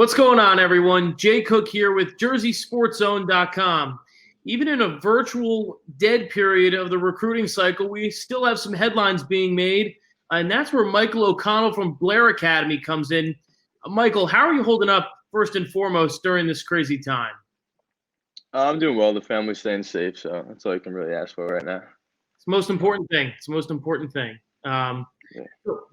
What's going on, everyone? Jay Cook here with JerseySportsZone.com. Even in a virtual dead period of the recruiting cycle, we still have some headlines being made, and that's where Michael O'Connell from Blair Academy comes in. Michael, how are you holding up first and foremost during this crazy time? I'm doing well. The family's staying safe, so that's all you can really ask for right now. It's the most important thing. It's the most important thing. Yeah.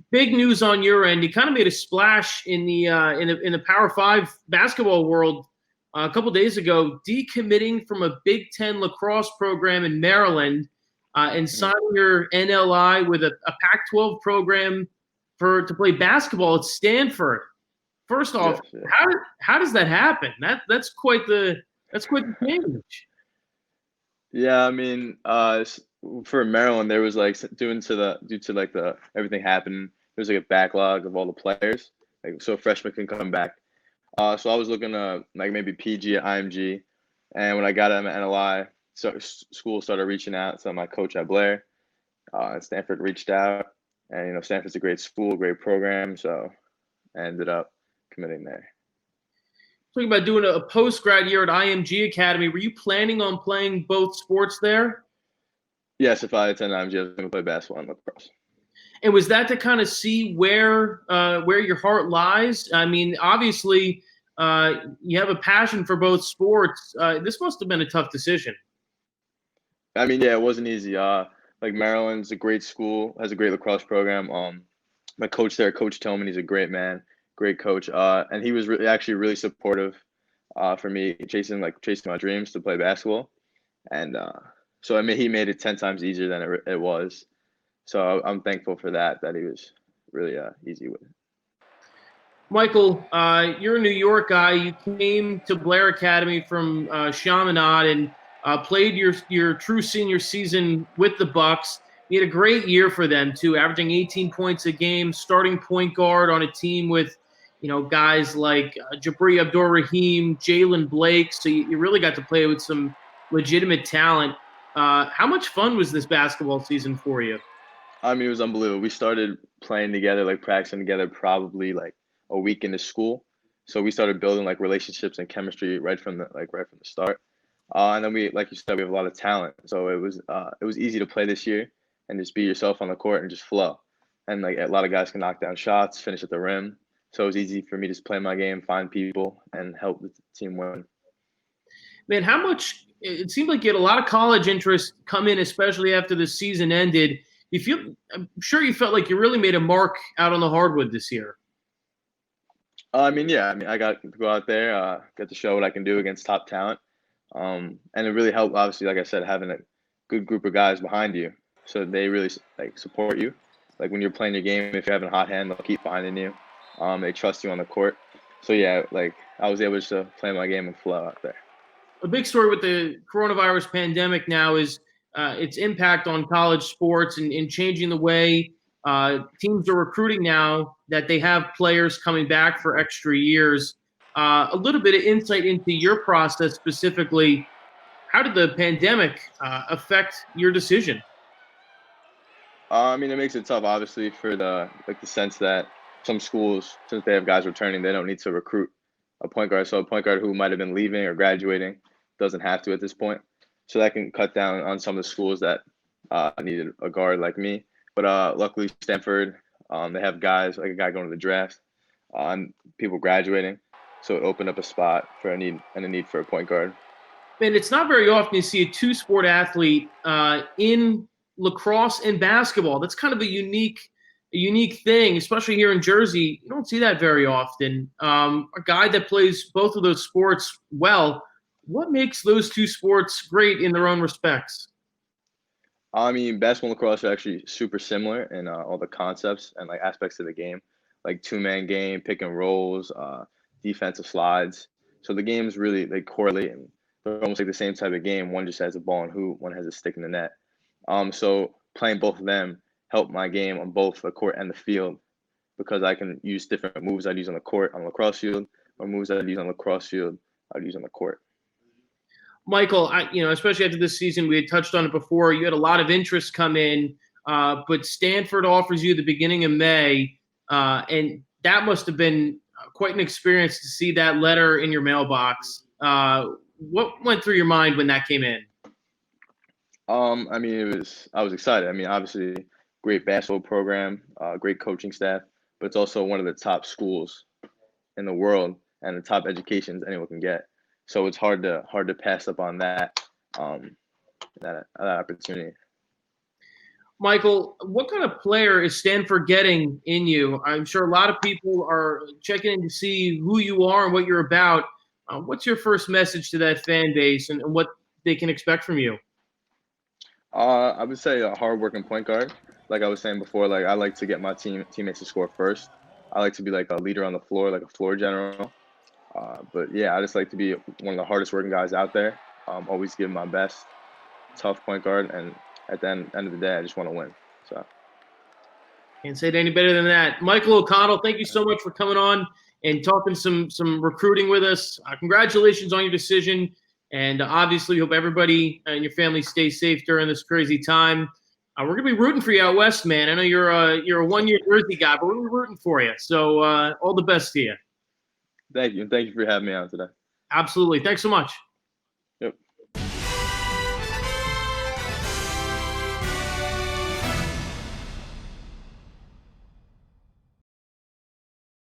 Big news on your end. You kind of made a splash in the Power 5 basketball world a couple days ago, decommitting from a Big Ten lacrosse program in Maryland and signing your NLI with a Pac-12 program to play basketball at Stanford. First off, Yes. how does that happen? That's quite the change. Yeah, I mean, for Maryland, there was due to the everything happening. There's like a backlog of all the players, so freshmen can come back. So I was looking to maybe PG at IMG, and when I got at NLI, so school started reaching out. So my coach at Blair, and Stanford reached out, and Stanford's a great school, great program, so I ended up committing there. Talking about doing a post-grad year at IMG Academy, were you planning on playing both sports there? Yes, if I attend IMG, I was going to play basketball and lacrosse. And was that to kind of see where your heart lies? I mean, obviously, you have a passion for both sports. This must have been a tough decision. I mean, yeah, it wasn't easy. Maryland's a great school, has a great lacrosse program. My coach there, Coach Tillman, he's a great man, great coach. And he was really supportive for me chasing my dreams to play basketball. And so I mean, he made it 10 times easier than it was. So I'm thankful for that he was really easy with it. Michael, you're a New York guy. You came to Blair Academy from Chaminade and played your true senior season with the Bucks. You had a great year for them too, averaging 18 points a game, starting point guard on a team with guys like Jabri Abdur-Rahim, Jalen Blake. So you really got to play with some legitimate talent. How much fun was this basketball season for you? I mean, it was unbelievable. We started playing together, practicing together, probably a week into school. So we started building relationships and chemistry right from the start. And then we, like you said, we have a lot of talent. So it was easy to play this year and just be yourself on the court and just flow. And a lot of guys can knock down shots, finish at the rim. So it was easy for me to just play my game, find people, and help the team win. Man, it seemed like you had a lot of college interest come in, especially after the season ended. I'm sure you felt like you really made a mark out on the hardwood this year. I mean, yeah. I mean, I got to go out there, get to show what I can do against top talent. And it really helped, obviously, like I said, having a good group of guys behind you. So they really support you. When you're playing your game, if you're having a hot hand, they'll keep finding you. They trust you on the court. So, yeah, I was able to play my game and flow out there. A big story with the coronavirus pandemic now is its impact on college sports and changing the way teams are recruiting now that they have players coming back for extra years. A little bit of insight into your process specifically. How did the pandemic affect your decision? I mean, it makes it tough, obviously, for the sense that some schools, since they have guys returning, they don't need to recruit a point guard. So a point guard who might have been leaving or graduating doesn't have to at this point. So that can cut down on some of the schools that needed a guard like me. But luckily, Stanford, they have guys, like a guy going to the draft, and people graduating. So it opened up a spot for a need for a point guard. Man, it's not very often you see a two-sport athlete in lacrosse and basketball. That's kind of a unique thing, especially here in Jersey. You don't see that very often. A guy that plays both of those sports well. What makes those two sports great in their own respects? I mean, basketball and lacrosse are actually super similar in all the concepts and aspects of the game, like two-man game, pick and rolls, defensive slides. So the games really correlate, and they're almost the same type of game. One just has a ball and hoop, one has a stick in the net. So playing both of them helped my game on both the court and the field, because I can use different moves I'd use on the court on the lacrosse field, or moves I'd use on the lacrosse field I'd use on the court. Michael, especially after this season, we had touched on it before. You had a lot of interest come in, but Stanford offers you the beginning of May, and that must have been quite an experience to see that letter in your mailbox. What went through your mind when that came in? I mean, I was excited. I mean, obviously, great basketball program, great coaching staff, but it's also one of the top schools in the world and the top educations anyone can get. So it's hard to pass up on um, that opportunity. Michael, what kind of player is Stanford getting in you? I'm sure a lot of people are checking in to see who you are and what you're about. What's your first message to that fan base and what they can expect from you? I would say a hardworking point guard. Like I was saying before, like I like to get my teammates to score first. I like to be like a leader on the floor, like a floor general. But yeah, I just like to be one of the hardest working guys out there. Always give my best, tough point guard, and at the end of the day, I just want to win. So Can't say it any better than that. Michael O'Connell, thank you so much for coming on and talking some recruiting with us. Congratulations on your decision, and obviously, hope everybody and your family stay safe during this crazy time. We're gonna be rooting for you out west, man. I know you're a 1-year Jersey guy, but we're gonna be rooting for you. So all the best to you. thank you for having me on today. Absolutely. Thanks so much.